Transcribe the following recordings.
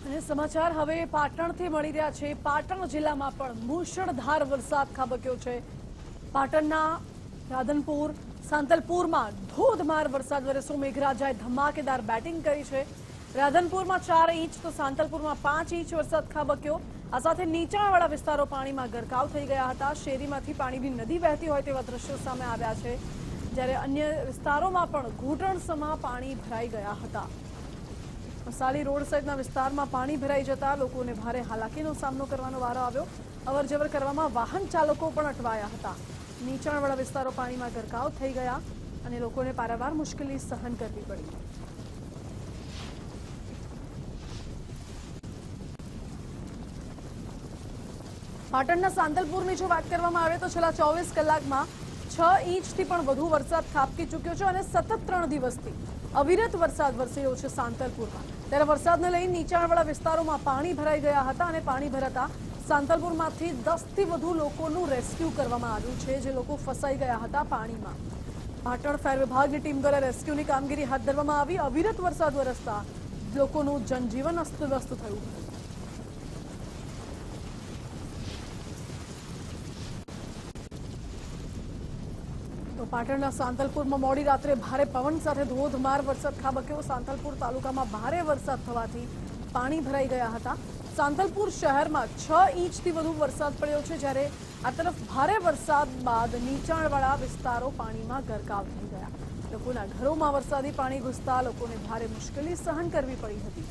અને સમાચાર હવે પાટણથી મળી રહ્યા છે। પાટણ જિલ્લામાં પણ મુશળધાર વરસાદ ખાબક્યો છે। પાટણના રાધનપુર સાંતલપુરમાં ધોધમાર વરસાદ વરસ્યો। મેઘરાજાએ ધમાકેદાર બેટિંગ કરી છે। રાધનપુરમાં 4 ઇંચ તો સાંતલપુરમાં 5 ઇંચ વરસાદ ખાબક્યો। આ સાથે નીચાણવાળા વિસ્તારો પાણીમાં ગરકાવ થઈ ગયા હતા। શેરીમાંથી પાણીની નદી વહેતી હોય તેવા દ્રશ્યો સામે આવ્યા છે, જ્યારે અન્ય વિસ્તારોમાં પણ ઘૂંટણસમાં પાણી ભરાઈ ગયા હતા। મસાલી રોડ સહિતના વિસ્તારમાં પાણી ભરાઈ જતા લોકોને ભારે હાલાકીનો સામનો કરવાનો વારો આવ્યો। અવરજવર કરવામાં વાહન ચાલકો પણ અટવાયા હતા। નીચાણવાળા વિસ્તારો પાણીમાં ગરકાવ થઈ ગયા અને લોકોને પારાવાર મુશ્કેલી સહન કરવી પડી। પાટણના સાંતલપુરની જો વાત કરવામાં આવે તો છેલ્લા 24 કલાકમાં 6 ઇંચથી પણ વધુ વરસાદ ખાબકી ચૂક્યો છે અને સતત 3 દિવસથી અવિરત વરસાદ વરસી રહ્યો છે સાંતલપુરમાં। ત્યારે વરસાદને લઈને નીચાણવાળા વિસ્તારોમાં પાણી ભરાઈ ગયા હતા અને પાણી ભરાતા સાંતલપુરમાંથી 10થી વધુ લોકોનું રેસ્ક્યુ કરવામાં આવ્યું છે, જે લોકો ફસાઈ ગયા હતા પાણીમાં। પાટણ ફાયર વિભાગની ટીમ દ્વારા રેસ્ક્યુની કામગીરી હાથ ધરવામાં આવી। અવિરત વરસાદ વરસતા લોકોનું જનજીવન અસ્તવ્યસ્ત થયું। તો પાટણના સાંતલપુરમાં મોડી રાત્રે ભારે પવન સાથે ધોધમાર વરસાદ ખાબક્યો। સાંતલપુર તાલુકામાં ભારે વરસાદ થવાથી પાણી ભરાઈ ગયા હતા। સાંતલપુર શહેરમાં 6 ઇંચથી વધુ વરસાદ પડ્યો છે, જ્યારે આ તરફ ભારે વરસાદ બાદ નીચાણવાળા વિસ્તારો પાણીમાં ગરકાવ થઈ ગયા। લોકોના ઘરોમાં વરસાદી પાણી ઘૂસતા લોકોને ભારે મુશ્કેલી સહન કરવી પડી હતી।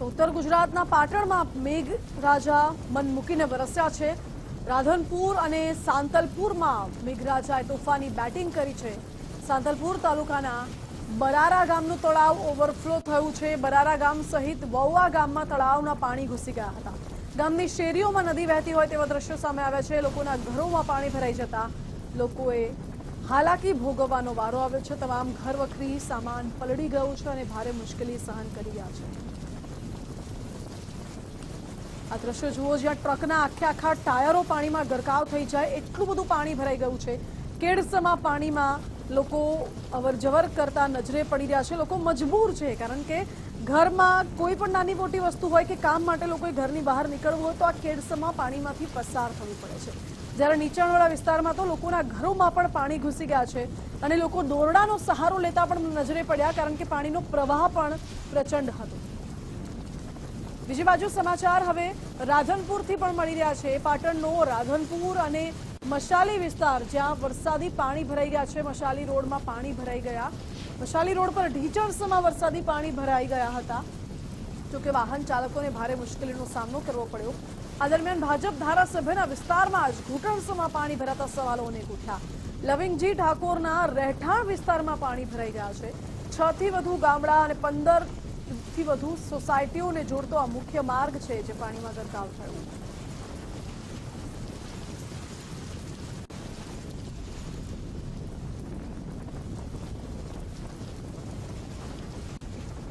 ઉત્તર ગુજરાતના પાટણમાં મેઘરાજા મન મૂકીને વરસ્યા છે। રાધનપુર અને સાંતલપુરમાં મેઘરાજાએ તોફાની બેટિંગ કરી છે। સાંતલપુર તાલુકાના બરારા ગામનું તળાવ ઓવરફ્લો થયું છે। બરારા ગામ સહિત વૌવા ગામમાં તળાવના પાણી ઘૂસી ગયા હતા। ગામની શેરીઓમાં નદી વહેતી હોય તેવા દ્રશ્યો સામે આવ્યા છે। લોકોના ઘરોમાં પાણી ભરાઈ જતા લોકોએ હાલાકી ભોગવવાનો વારો આવ્યો છે। તમામ ઘર વખરી સામાન પલળી ગયું છે અને ભારે મુશ્કેલી સહન કરી રહ્યા છે। આ દ્રશ્યો જુઓ, જ્યાં ટ્રકના આખા ટાયરો પાણીમાં ગરકાવ થઈ જાય એટલું બધું પાણી ભરાઈ ગયું છે। કેડસમાં પાણીમાં લોકો અવરજવર કરતા નજરે પડી રહ્યા છે। લોકો મજબૂર છે, કારણ કે ઘરમાં કોઈ પણ નાની મોટી વસ્તુ હોય કે કામ માટે લોકોએ ઘરની બહાર નીકળવું હોય તો આ કેડસમાં પાણીમાંથી પસાર થવું પડે છે। જ્યારે નીચાણવાળા વિસ્તારમાં તો લોકોના ઘરોમાં પણ પાણી ઘૂસી ગયા છે અને લોકો દોરડાનો સહારો લેતા પણ નજરે પડ્યા, કારણ કે પાણીનો પ્રવાહ પણ પ્રચંડ હતો। બીજી બાજુ સમાચાર હવે રાધનપુરથી પણ મળી રહ્યા છે। પાટણનો રાધનપુર અને મશાલી વિસ્તાર, જ્યાં વરસાદી પાણી ભરાઈ ગયા છે। મશાલી રોડમાં પાણી ભરાઈ ગયા। મશાલી રોડ પર ઢીચણસમાં વરસાદી પાણી ભરાઈ ગયા હતા, જોકે વાહન ચાલકોને ભારે મુશ્કેલીનો સામનો કરવો પડ્યો। આ દરમિયાન ભાજપ ધારાસભ્યના વિસ્તારમાં જ ઘૂંટણસમાં પાણી ભરાતા સવાલો અનેક ઉઠ્યા। લવિંગજી ઠાકોરના રહેઠાણ વિસ્તારમાં પાણી ભરાઈ ગયા છે। 6 થી વધુ ગામડા અને 15 થી વધુ સોસાયટીઓને જોડતો આ મુખ્ય માર્ગ છે, જે પાણીમાં ગરકાવ થયો।